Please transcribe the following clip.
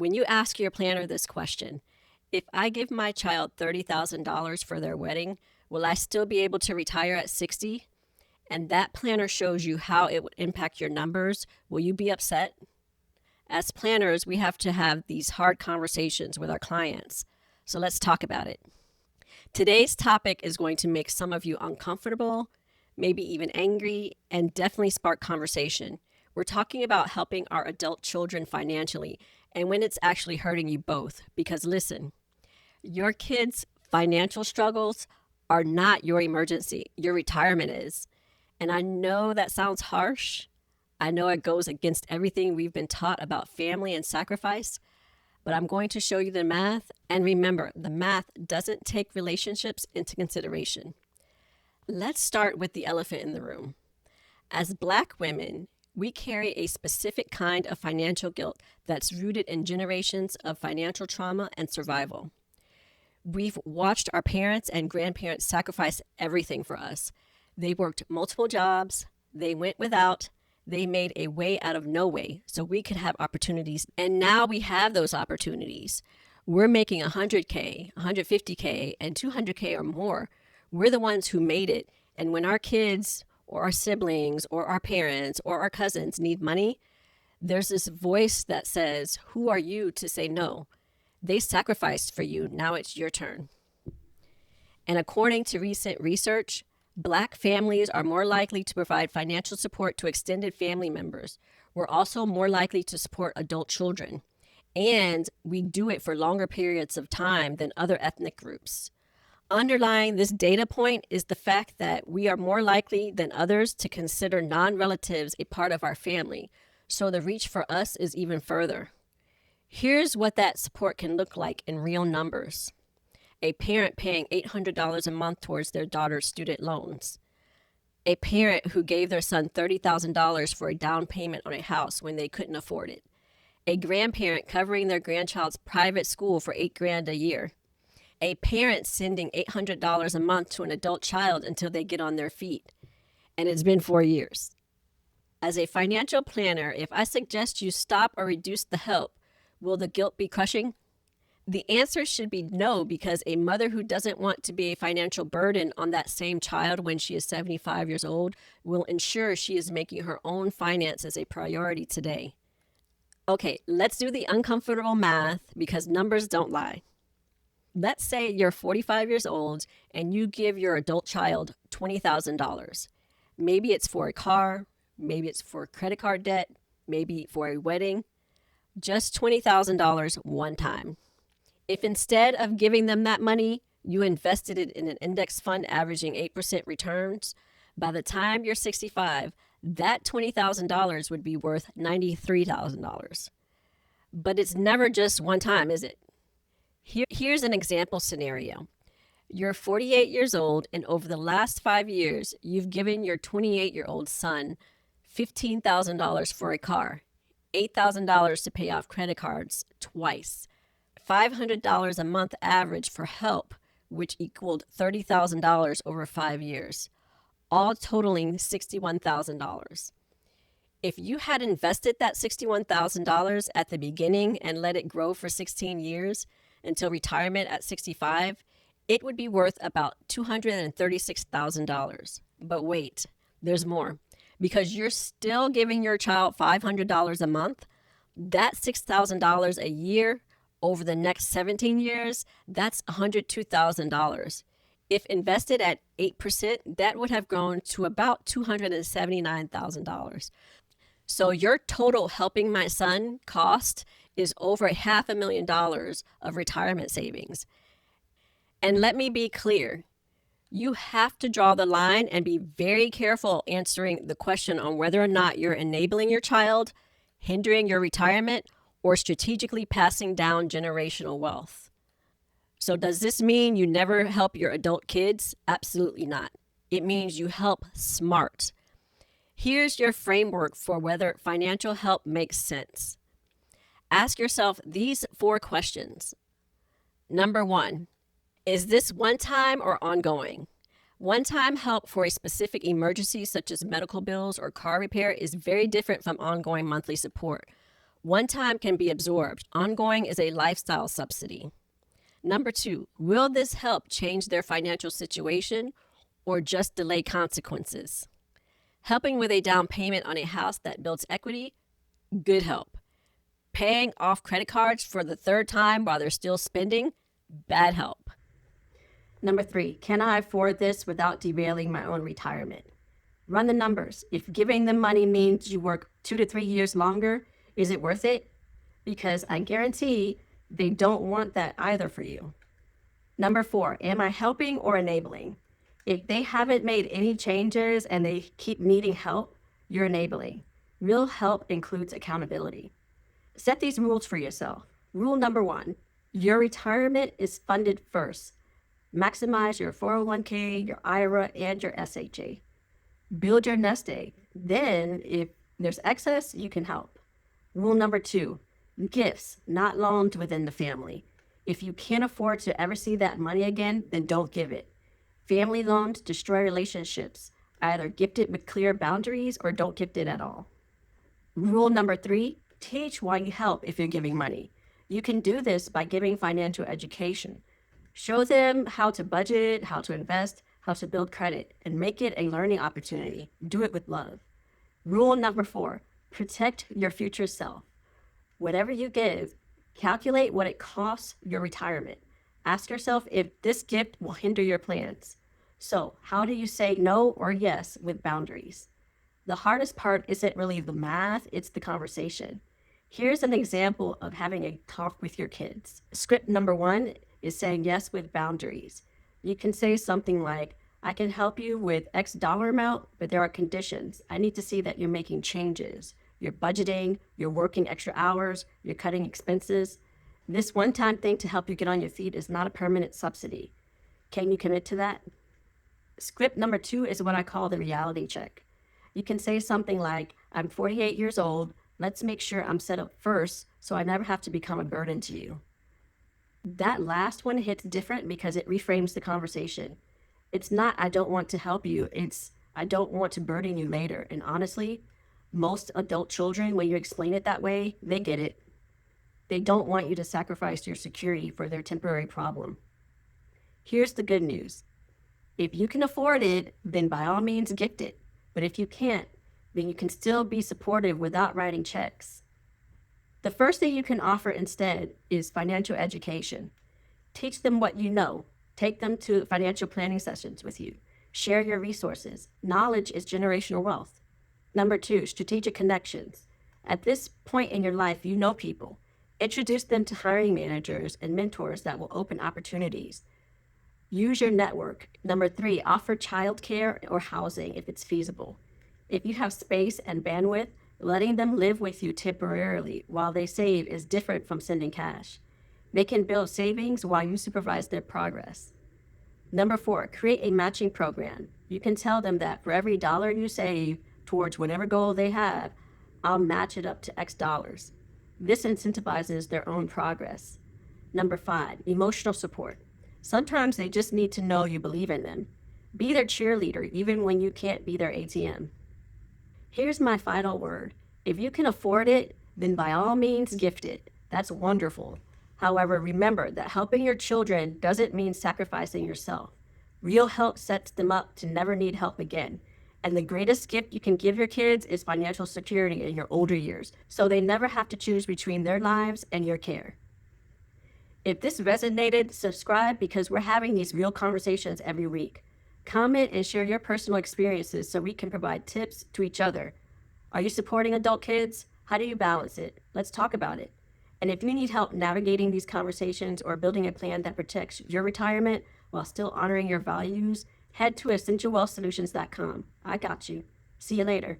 When you ask your planner this question, if I give my child $30,000 for their wedding, will I still be able to retire at 60? And that planner shows you how it would impact your numbers. Will you be upset? As planners, we have to have these hard conversations with our clients. So let's talk about it. Today's topic is going to make some of you uncomfortable, maybe even angry, and definitely spark conversation. We're talking about helping our adult children financially and when it's actually hurting you both. Because listen, your kids' financial struggles are not your emergency. Your retirement is. And I know that sounds harsh. I know it goes against everything we've been taught about family and sacrifice, but I'm going to show you the math. And remember, the math doesn't take relationships into consideration. Let's start with the elephant in the room. As Black women, we carry a specific kind of financial guilt that's rooted in generations of financial trauma and survival. We've watched our parents and grandparents sacrifice everything for us. They worked multiple jobs, they went without, they made a way out of no way so we could have opportunities. And now we have those opportunities. We're making 100K, 150K, and 200K or more. We're the ones who made it. And when our kids or our siblings or our parents or our cousins need money, there's this voice that says, who are you to say no? They sacrificed for you. Now it's your turn. And according to recent research, Black families are more likely to provide financial support to extended family members. We're also more likely to support adult children. And we do it for longer periods of time than other ethnic groups. Underlying this data point is the fact that we are more likely than others to consider non-relatives a part of our family. So the reach for us is even further. Here's what that support can look like in real numbers. A parent paying $800 a month towards their daughter's student loans. A parent who gave their son $30,000 for a down payment on a house when they couldn't afford it. A grandparent covering their grandchild's private school for $8,000 a year. A parent sending $800 a month to an adult child until they get on their feet. And it's been 4 years. As a financial planner, if I suggest you stop or reduce the help, will the guilt be crushing? The answer should be no, because a mother who doesn't want to be a financial burden on that same child when she is 75 years old will ensure she is making her own finances a priority today. Okay, let's do the uncomfortable math because numbers don't lie. Let's say you're 45 years old and you give your adult child $20,000. Maybe it's for a car, maybe it's for credit card debt, maybe for a wedding. Just $20,000 one time. If instead of giving them that money, you invested it in an index fund averaging 8% returns, by the time you're 65, that $20,000 would be worth $93,000. But it's never just one time, is it? Here's an example scenario. You're 48 years old, and over the last 5 years, you've given your 28-year-old son $15,000 for a car, $8,000 to pay off credit cards twice, $500 a month average for help, which equaled $30,000 over 5 years, all totaling $61,000. If you had invested that $61,000 at the beginning and let it grow for 16 years until retirement at 65, it would be worth about $236,000. But wait, there's more. Because you're still giving your child $500 a month, that $6,000 a year over the next 17 years, that's $102,000. If invested at 8%, that would have grown to about $279,000. So your total helping my son cost is over $500,000 of retirement savings. And let me be clear, you have to draw the line and be very careful answering the question on whether or not you're enabling your child, hindering your retirement, or strategically passing down generational wealth. So does this mean you never help your adult kids? Absolutely not. It means you help smart. Here's your framework for whether financial help makes sense. Ask yourself these 4 questions. Number 1, is this one time or ongoing? One-time help for a specific emergency such as medical bills or car repair is very different from ongoing monthly support. One time can be absorbed. Ongoing is a lifestyle subsidy. Number 2, will this help change their financial situation or just delay consequences? Helping with a down payment on a house that builds equity, good help. Paying off credit cards for the third time while they're still spending, bad help. Number 3, can I afford this without derailing my own retirement? Run the numbers. If giving them money means you work 2 to 3 years longer, is it worth it? Because I guarantee they don't want that either for you. Number 4, am I helping or enabling? If they haven't made any changes and they keep needing help, you're enabling. Real help includes accountability. Set these rules for yourself. Rule number 1, your retirement is funded first. Maximize your 401k, your IRA, and your SHA. Build your nest egg. Then, if there's excess, you can help. Rule number 2, gifts, not loans within the family. If you can't afford to ever see that money again, then don't give it. Family loans destroy relationships. Either gift it with clear boundaries or don't gift it at all. Rule number 3, teach why you help if you're giving money. You can do this by giving financial education. Show them how to budget, how to invest, how to build credit, and make it a learning opportunity. Do it with love. Rule number 4, protect your future self. Whatever you give, calculate what it costs your retirement. Ask yourself if this gift will hinder your plans. So, how do you say no or yes with boundaries? The hardest part isn't really the math, it's the conversation. Here's an example of having a talk with your kids. Script number 1 is saying yes with boundaries. You can say something like, I can help you with X dollar amount, but there are conditions. I need to see that you're making changes. You're budgeting, you're working extra hours, you're cutting expenses. This one-time thing to help you get on your feet is not a permanent subsidy. Can you commit to that? Script number 2 is what I call the reality check. You can say something like, I'm 48 years old. Let's make sure I'm set up first so I never have to become a burden to you. That last one hits different because it reframes the conversation. It's not, I don't want to help you. It's, I don't want to burden you later. And honestly, most adult children, when you explain it that way, they get it. They don't want you to sacrifice your security for their temporary problem. Here's the good news. If you can afford it, then by all means gift it. But if you can't, then you can still be supportive without writing checks. The first thing you can offer instead is financial education. Teach them what you know. Take them to financial planning sessions with you. Share your resources. Knowledge is generational wealth. Number 2, strategic connections. At this point in your life, you know people. Introduce them to hiring managers and mentors that will open opportunities. Use your network. Number 3, offer childcare or housing if it's feasible. If you have space and bandwidth, letting them live with you temporarily while they save is different from sending cash. They can build savings while you supervise their progress. Number 4, create a matching program. You can tell them that for every dollar you save towards whatever goal they have, I'll match it up to X dollars. This incentivizes their own progress. Number 5, emotional support. Sometimes they just need to know you believe in them. Be their cheerleader even when you can't be their ATM. Here's my final word. If you can afford it, then by all means gift it. That's wonderful. However, remember that helping your children doesn't mean sacrificing yourself. Real help sets them up to never need help again. And the greatest gift you can give your kids is financial security in your older years, so they never have to choose between their lives and your care. If this resonated, subscribe because we're having these real conversations every week. Comment and share your personal experiences so we can provide tips to each other. Are you supporting adult kids? How do you balance it? Let's talk about it. And if you need help navigating these conversations or building a plan that protects your retirement while still honoring your values, head to essentialwealthsolutions.com. I got you. See you later.